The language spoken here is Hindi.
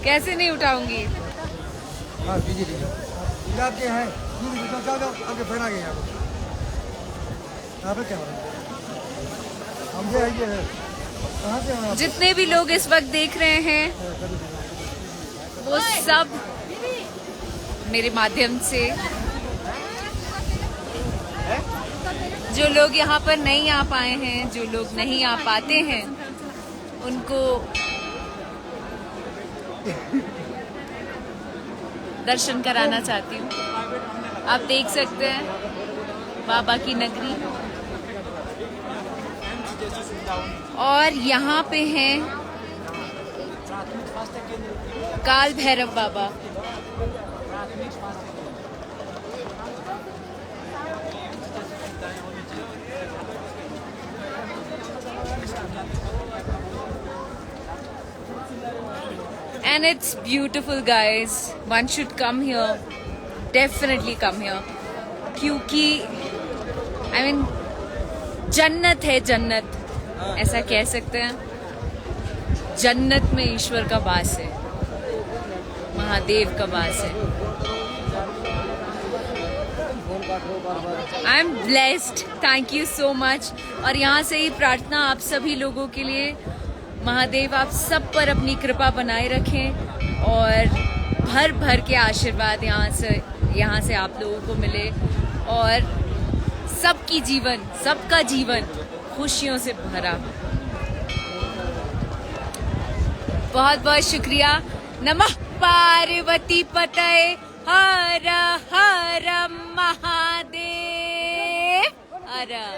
कैसे नहीं उठाऊंगी। हाँ दीजिए दीजिए आपके हैं आपके फ्रेंड आ गए यहाँ पे क्या हो रहा है? हमसे आइए है कहाँ से हैं आप? जितने भी लोग इस वक्त देख रहे हैं वो सब मेरे माध्यम से, जो लोग यहाँ पर नहीं आ पाए हैं, जो लोग नहीं आ पाते हैं, उनको दर्शन कराना चाहती हूँ। आप देख सकते हैं बाबा की नगरी, और यहाँ पे हैं काल भैरव बाबा। And it's beautiful, guys. One should come here. Definitely come here. क्योंकि I mean जन्नत है, जन्नत ऐसा कह सकते हैं। जन्नत में ईश्वर का वास है, महादेव का वास है। I am blessed, thank you so much. और यहाँ से ही प्रार्थना आप सभी लोगों के लिए, महादेव आप सब पर अपनी कृपा बनाए रखें और भर भर के आशीर्वाद यहाँ से आप लोगों को मिले और सबका जीवन खुशियों से भरा। बहुत बहुत शुक्रिया। नमः पार्वती पतये हर हर महादेव हर।